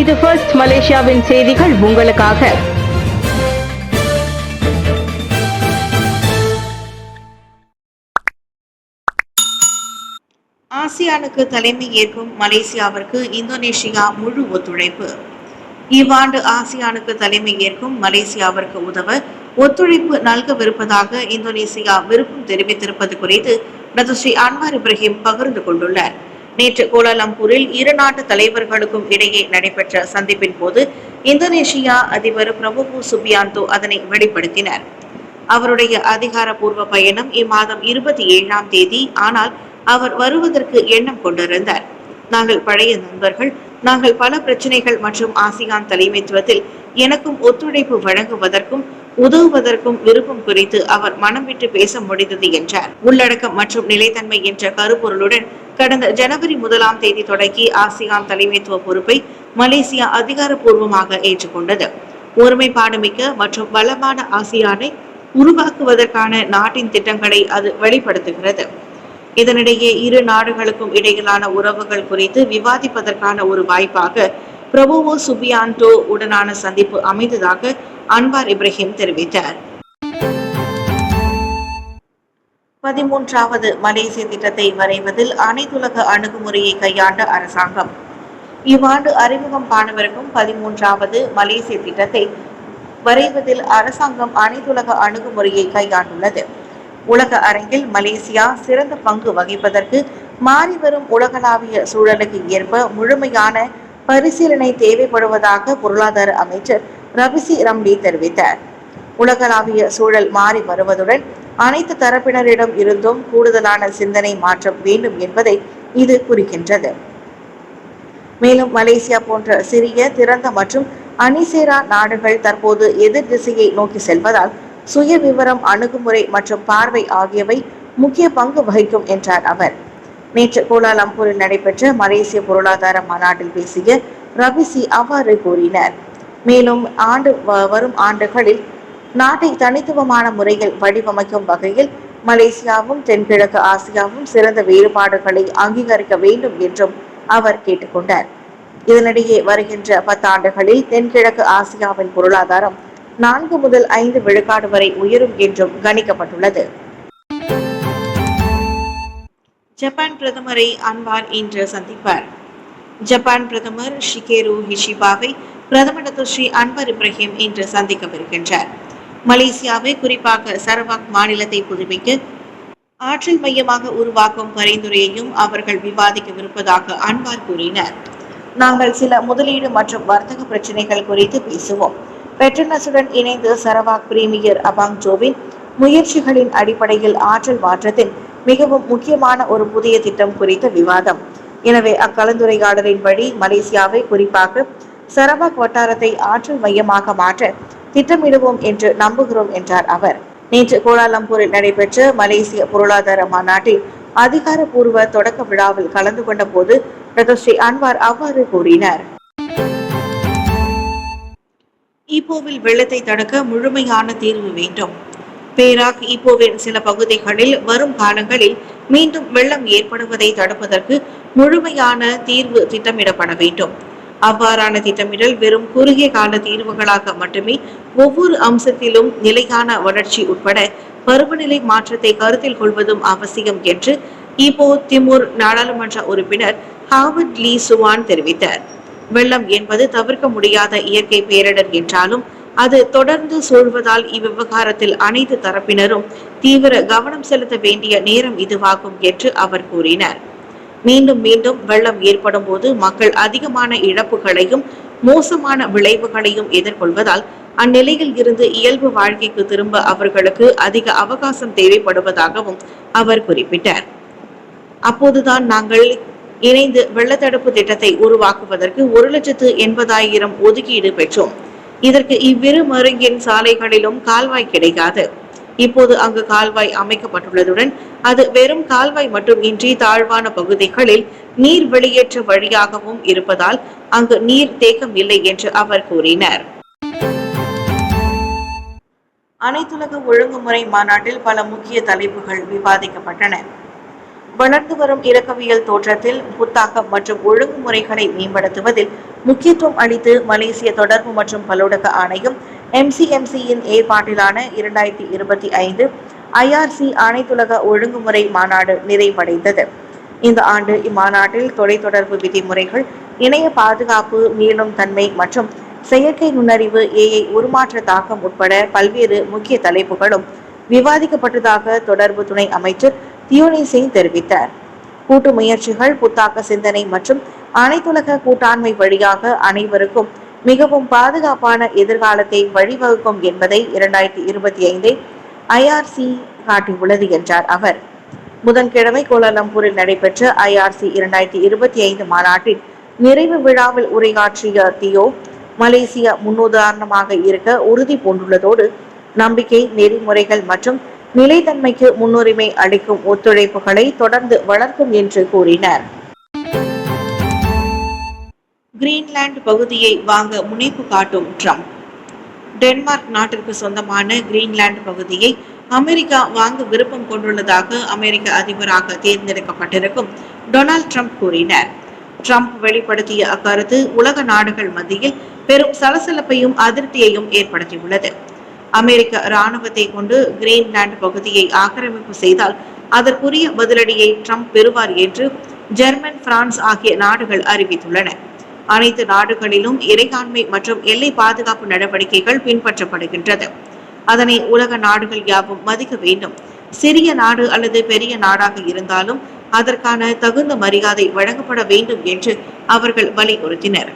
இது ஃபர்ஸ்ட் மலேசியாவின் செய்திகள் உங்களுக்காக. ஆசியானுக்கு தலைமை ஏற்கும் மலேசியாவிற்கு இந்தோனேஷியா முழு ஒத்துழைப்பு. இவ்வாண்டு ஆசியானுக்கு தலைமை ஏற்கும் மலேசியாவிற்கு உதவ ஒத்துழைப்பு நல்கவிருப்பதாக இந்தோனேசியா விருப்பம் தெரிவித்திருப்பது குறித்து டத்துஸ்ரீ அன்வார் இப்ராஹிம் பகிர்ந்து கொண்டுள்ளார். நேற்று கோலாலம்பூரில் இரு நாட்டு தலைவர்களுக்கும் இடையே நடைபெற்ற சந்திப்பின் போது இந்தோனேஷியா அதிபர் பிரபோவோ சுபியாந்தோ அதனை வெளிப்படுத்தினார். அவருடைய அதிகாரப்பூர்வ பயணம் இம்மாதம் 27ஆம் தேதி. ஆனால் அவர் வருவதற்கு எண்ணம் கொண்டிருந்தார். நாங்கள் பழைய நண்பர்கள். நாங்கள் பல பிரச்சனைகள் மற்றும் ஆசியான் தலைமைத்துவத்தில் எனக்கும் ஒத்துழைப்பு வழங்குவதற்கும் உதவுவதற்கும் விருப்பம் குறித்து அவர் மனம் விட்டு பேச முடிந்தது என்றார். உள்ளடக்கம் மற்றும் நிலைத்தன்மை என்ற கருப்பொருளுடன் கடந்த ஜனவரி 1ஆம் தேதி தொடங்கி ஆசியான் தலைமைத்துவ பொறுப்பை மலேசியா அதிகாரப்பூர்வமாக ஏற்றுக்கொண்டது. ஒருமைப்பாடுமிக்க மற்றும் வளமான ஆசியானை உருவாக்குவதற்கான நாட்டின் திட்டங்களை அது வெளிப்படுத்துகிறது. இதனிடையே இரு நாடுகளுக்கும் இடையிலான உறவுகள் குறித்து விவாதிப்பதற்கான ஒரு வாய்ப்பாக பிரபோவோ சுபியான்டோ உடனான சந்திப்பு அமைந்ததாக அன்வார் இப்ராஹிம் தெரிவித்தார். 13வது மலேசிய திட்டத்தை வரைவதில் அனைத்துலக அணுகுமுறையை கையாண்ட அரசாங்கம். இவ்வாண்டு அறிமுகம் காணவிருக்கும் 13வது மலேசிய திட்டத்தை வரைவதில் அரசாங்கம் அனைத்துலக அணுகுமுறையை கையாண்டுள்ளது. உலக அரங்கில் மலேசியா சிறந்த பங்கு வகிப்பதற்கு மாறிவரும் உலகளாவிய சூழலுக்கு ஏற்ப முழுமையான பரிசீலனை தேவைப்படுவதாக பொருளாதார அமைச்சர் ரபிசி ரம்லி தெரிவித்தார். உலகளாவிய சூழல் மாறி வருவதுடன் அனைத்து தரப்பினரிடம் இருந்தும் கூடுதலான சிந்தனை மாற்றம் வேண்டும் என்பதை இது குறிக்கின்றது. மேலும் மலேசியா போன்ற சிறிய, திறந்த மற்றும் அணிசேரா நாடுகள் தற்போது எதிர் திசையை நோக்கி செல்வதால் சுய விவரம், அணுகுமுறை மற்றும் பார்வை ஆகியவை முக்கிய பங்கு வகிக்கும் என்றார் அவர். நேற்று கோலாலம்பூரில் நடைபெற்ற மலேசிய பொருளாதார மாநாட்டில் பேசிய ரபிசி அவ்வாறு கூறினார். மேலும் வரும் ஆண்டுகளில் நாட்டை தனித்துவமான முறையில் வடிவமைக்கும் வகையில் மலேசியாவும் தென்கிழக்கு ஆசியாவும் சிறந்த வேறுபாடுகளை அங்கீகரிக்க வேண்டும் என்றும் அவர் கேட்டுக்கொண்டார். இதனிடையே வருகின்ற 10 ஆண்டுகளில் தென்கிழக்கு ஆசியாவின் பொருளாதாரம் 4 முதல் 5 விழுக்காடு வரை உயரும் என்றும் கணிக்கப்பட்டுள்ளது. ஜப்பான் பிரதமரை அன்வார் இன்று சந்திப்பார். ஜப்பான் பிரதமர் ஷிகேரு ஹிஷிபாவை பிரதமர் டத்துஸ்ரீ அன்வார் இப்ராஹிம் இன்று சந்திக்கவிருக்கின்றார். மலேசியாவை, குறிப்பாக சரவாக் மாநிலத்தை புதுப்பிக்க ஆற்றல் மையமாக உருவாக்கும் பரிந்துரையையும் அவர்கள் விவாதிக்கவிருப்பதாக அன்வார் கூறினார். நாங்கள் சில முதலீடு மற்றும் வர்த்தக பிரச்சனைகள் குறித்து பேசுவோம். பெட்ரோனஸுடன் இணைந்து சரவாக் பிரீமியர் அபாங் ஜோவின் முயற்சிகளின் அடிப்படையில் ஆற்றல் மாற்றத்தின் மிகவும் முக்கியமான ஒரு புதிய திட்டம் குறித்த விவாதம். எனவே அக்கலந்துரையாடலின்படி மலேசியாவை, குறிப்பாக சரவாக் வட்டாரத்தை ஆற்றல் மையமாக மாற்ற திட்டமிடுவோம் என்று நம்புகிறோம் என்றார் அவர். நேற்று கோலாலம்பூரில் நடைபெற்ற மலேசிய பொருளாதார மாநாட்டில் அதிகாரப்பூர்வ தொடக்க விழாவில் கலந்து கொண்ட போது டத்துஸ்ரீ அன்வார் அவ்வாறு கூறினார். ஈப்போவில் வெள்ளத்தை தடுக்க முழுமையான தீர்வு வேண்டும். பேராக் ஈப்போவின் சில பகுதிகளில் வரும் காலங்களில் மீண்டும் வெள்ளம் ஏற்படுவதை தடுப்பதற்கு முழுமையான தீர்வு திட்டமிடப்பட வேண்டும். அவ்வாறான திட்டமிடல் வெறும் குறுகிய கால தீர்வுகளாக மட்டுமே ஒவ்வொரு அம்சத்திலும் நிலையான வளர்ச்சி உட்பட பருவநிலை மாற்றத்தை கருத்தில் கொள்வதும் அவசியம் என்று ஈப்போ திமுர் நாடாளுமன்ற உறுப்பினர் ஹாவர்ட் லீ சுவான் தெரிவித்தார். வெள்ளம் என்பது தவிர்க்க முடியாத இயற்கை பேரிடர் என்றாலும் அது தொடர்ந்து சூழ்வதால் இவ்விவகாரத்தில் அனைத்து தரப்பினரும் தீவிர கவனம் செலுத்த வேண்டிய நேரம் இதுவாகும் என்று அவர் கூறினார். மீண்டும் மீண்டும் வெள்ளம் ஏற்படும் போது மக்கள் அதிகமான இழப்புகளையும் மோசமான விளைவுகளையும் எதிர்கொள்வதால் அந்நிலையில் இருந்து இயல்பு வாழ்க்கைக்கு திரும்ப அவர்களுக்கு அதிக அவகாசம் தேவைப்படுவதாகவும் அவர் குறிப்பிட்டார். அப்போதுதான் நாங்கள் இணைந்து வெள்ளத்தடுப்பு திட்டத்தை உருவாக்குவதற்கு 1,80,000 ஒதுக்கீடு பெற்றோம். இதற்கு இவ்விரு மருங்கின் சாலைகளிலும் கால்வாய் கிடைக்காது. இப்போது அங்கு கால்வாய் அமைக்கப்பட்டுள்ளதுடன் அது வெறும் கால்வாய் மட்டும் இன்றி தாழ்வான பகுதிகளில் நீர் வெளியேற்ற வழியாகவும் இருப்பதால் அங்கு நீர் தேக்கம் இல்லை என்று அவர் கூறினார். அனைத்துலக ஒழுங்குமுறை மாநாட்டில் பல முக்கிய தலைப்புகள் விவாதிக்கப்பட்டன. வளர்ந்து வரும் இலக்கவியல் தோற்றத்தில் புத்தாக்கம் மற்றும் ஒழுங்குமுறைகளை மேம்படுத்துவதில் முக்கியத்துவம் அளித்து மலேசிய தொடர்பு மற்றும் பல்லூடக ஆணையம் MCMCயின் ஏற்பாட்டிலான 2025 IRC அனைத்துலக ஒழுங்குமுறை மாநாடு நிறைவடைந்தது. இந்த ஆண்டு இம்மாநாட்டில் தொலைத்தொடர்பு விதிமுறைகள், இணைய பாதுகாப்பு, மீளும் தன்மை மற்றும் செயற்கை நுண்ணறிவு AI உருமாற்ற தாக்கம் உட்பட பல்வேறு முக்கிய தலைப்புகளும் விவாதிக்கப்பட்டதாக தொடர்பு துணை அமைச்சர் தியோனி சிங் தெரிவித்தார். கூட்டு முயற்சிகள், புத்தாக்க சிந்தனை மற்றும் அனைத்துலக கூட்டாண்மை வழியாக அனைவருக்கும் மிகவும் பாதுகாப்பான எதிர்காலத்தை வழிவகுக்கும் என்பதை 2025 IRC காட்டியுள்ளது என்றார் அவர். புதன்கிழமை கோலாலம்பூரில் நடைபெற்ற IRC 2025 மாநாட்டின் நிறைவு விழாவில் உரையாற்றிய தியோ, மலேசியா முன்னுதாரணமாக இருக்க உறுதி பூண்டுள்ளதோடு நம்பிக்கை, நெறிமுறைகள் மற்றும் நிலைத்தன்மைக்கு முன்னுரிமை அளிக்கும் ஒத்துழைப்புகளை தொடர்ந்து வளர்க்கும் என்று கூறினார். கிரீன்லாந்து பகுதியை வாங்க முனைப்பு காட்டும் ட்ரம்ப். டென்மார்க் நாட்டிற்கு சொந்தமான கிரீன்லாந்து பகுதியை அமெரிக்கா வாங்க விருப்பம் கொண்டுள்ளதாக அமெரிக்க அதிபராக தேர்ந்தெடுக்கப்பட்டிருக்கும் டொனால்ட் ட்ரம்ப் கூறினார். ட்ரம்ப் வெளிப்படுத்திய அக்கருத்து உலக நாடுகள் மத்தியில் பெரும் சலசலப்பையும் அதிருப்தியையும் ஏற்படுத்தியுள்ளது. அமெரிக்க இராணுவத்தை கொண்டு கிரீன்லாந்து பகுதியை ஆக்கிரமிப்பு செய்தால் அதற்குரிய பதிலடியை ட்ரம்ப் பெறுவார் என்று ஜெர்மன், பிரான்ஸ் ஆகிய நாடுகள் அறிவித்துள்ளன. அனைத்து நாடுகளிலும் இறையாண்மை மற்றும் எல்லை பாதுகாப்பு நடவடிக்கைகள் பின்பற்றப்படுகின்றது. அதனை உலக நாடுகள் யாவும் மதிக்க வேண்டும். சிறிய நாடு அல்லது பெரிய நாடாக இருந்தாலும் அதற்கான தகுந்த மரியாதை வழங்கப்பட வேண்டும் என்று அவர்கள் வலியுறுத்தினர்.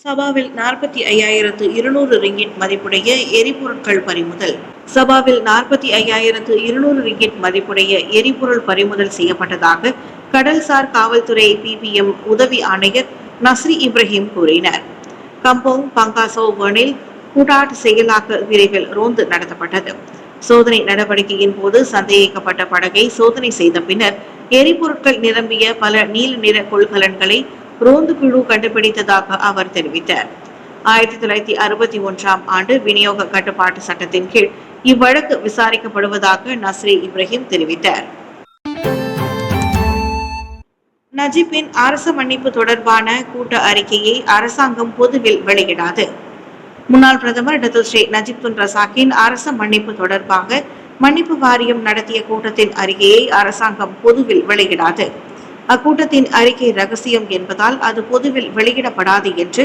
சபாவில் 45,200 ரிங்கிட் மதிப்புடைய எரிபொருட்கள் பறிமுதல். சபாவில் 45,200 ரிங்கிட் மதிப்புடைய எரிபொருள் பறிமுதல் செய்யப்பட்டதாக கடல்சார் காவல்துறை PPM உதவி ஆணையர் நஸ்ரி இப்ராஹிம் கூறினார். கம்போங் பங்காசோவனில் கூட்டாட் செயலாக்க விரைவில் ரோந்து நடத்தப்பட்டது. சோதனை நடவடிக்கையின் போது சந்தேகிக்கப்பட்ட படகை சோதனை செய்த பின்னர் எரிபொருட்கள் நிரம்பிய பல நீல நிற கொள்கலன்களை ரோந்து குழு கண்டுபிடித்ததாக அவர் தெரிவித்தார். 1961ஆம் ஆண்டு விநியோக கட்டுப்பாட்டு சட்டத்தின் கீழ் இவ்வழக்கு விசாரிக்கப்படுவதாக நஸ்ரி இப்ராஹிம் தெரிவித்தார். நஜிப்பின் அரச மன்னிப்பு தொடர்பான கூட்ட அறிக்கையை அரசாங்கம் பொதுவில் வெளியிடாது. முன்னாள் பிரதமர் டத்துஸ்ரீ நஜிப் துன் ரசாக்கின் அரச மன்னிப்பு தொடர்பாக மன்னிப்பு வாரியம் நடத்திய கூட்டத்தின் அறிக்கையை அரசாங்கம் பொதுவில் வெளியிடாது. அக்கூட்டத்தின் அறிக்கை ரகசியம் என்பதால் அது பொதுவில் வெளியிடப்படாது என்று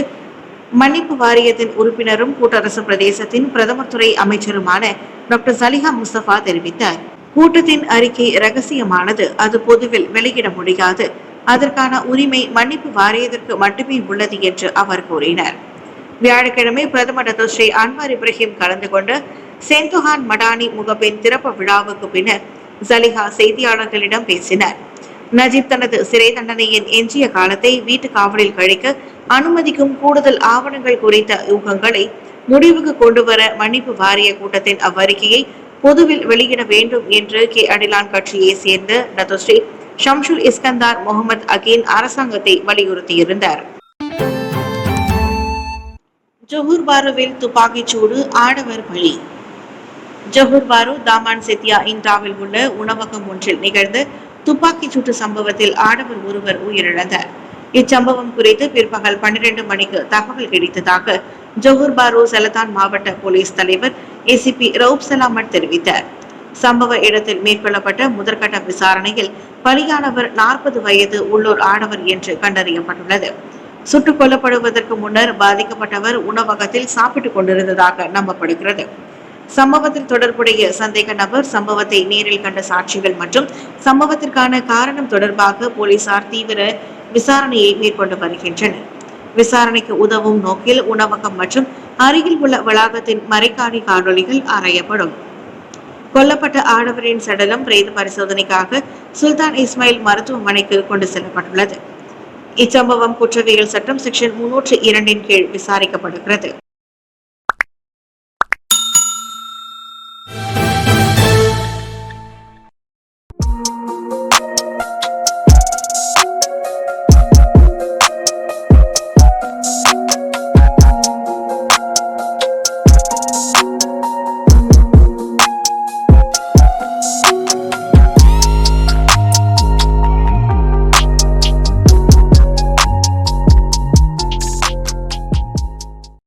மன்னிப்பு வாரியத்தின் உறுப்பினரும் கூட்டரசு பிரதேசத்தின் பிரதமர் துறை அமைச்சருமான டாக்டர் சலிஹா முஸ்தபா தெரிவித்தார். கூட்டத்தின் அறிக்கை ரகசியமானது, அது பொதுவில் வெளியிட முடியாது. அதற்கான உரிமை மன்னிப்பு வாரியத்திற்கு மட்டுமே உள்ளது என்று அவர் கூறினார். வியாழக்கிழமை பிரதமர் டத்துஸ்ரீ அன்வார் இப்ராஹிம் கலந்து கொண்ட சென்துஹான் மடானி முகப்பின் திறப்பு விழாவுக்கு பின்னர் சலிஹா செய்தியாளர்களிடம் பேசினார். நஜீப் தனது சிறை தண்டனையின் எஞ்சிய காலத்தை வீட்டு காவலில் கழிக்க அனுமதிக்கும் கூடுதல் ஆவணங்கள் குறித்த யூகங்களை முடிவுக்கு கொண்டுவர மன்னிப்பு வாரிய கூட்டத்தின் அவ்வறிக்கையை பொதுவில் வெளியிட வேண்டும் என்று அடிலான் கட்சியை சேர்ந்த டத்துஸ்ரீ ஷம்ஷுல் இஸ்கந்தார் முகமது அகீன் அரசாங்கத்தை வலியுறுத்தியிருந்தார். ஜொஹூர் பாருவில் துப்பாக்கிச்சூடு, ஆடவர் பலி. ஜொஹூர் பாரு தாமான் செத்தியா இன்டாவில் உள்ள உணவகம் ஒன்றில் நிகழ்ந்த துப்பாக்கிச் சூட்டு சம்பவத்தில் ஆடவர் ஒருவர் உயிரிழந்தார். இச்சம்பவம் குறித்து பிற்பகல் 12 மணிக்கு தகவல் கிடைத்ததாக ஜொஹூர் பாரு செலதான் மாவட்ட போலீஸ் தலைவர் ACP ரவுப் சலாமட் தெரிவித்தார். சம்பவ இடத்தில் மேற்கொள்ளப்பட்ட முதற்கட்ட விசாரணையில் பலியானவர் 40 வயது உள்ளூர் ஆடவர் என்று கண்டறியப்பட்டுள்ளது. சுட்டுக் கொல்லப்படுவதற்கு முன்னர் பாதிக்கப்பட்டவர் உணவகத்தில் சாப்பிட்டுக் கொண்டிருந்ததாக நம்பப்படுகிறது. சம்பவத்தில் தொடர்புடைய சந்தேக நபர், சம்பவத்தை நேரில் கண்ட சாட்சிகள் மற்றும் சம்பவத்திற்கான காரணம் தொடர்பாக போலீசார் தீவிர விசாரணையை மேற்கொண்டு வருகின்றனர். விசாரணைக்கு உதவும் நோக்கில் உணவகம் மற்றும் அருகில் உள்ள வளாகத்தின் மறைக்காணி காணொலிகள் ஆராயப்படும். கொல்லப்பட்ட ஆடவரின் சடலம் பிரேத பரிசோதனைக்காக சுல்தான் இஸ்மாயில் மருத்துவமனைக்கு கொண்டு செல்லப்பட்டுள்ளது. இச்சம்பவம் குற்றவியல் சட்டம் செக்ஷன் 302 கீழ் விசாரிக்கப்படுகிறது.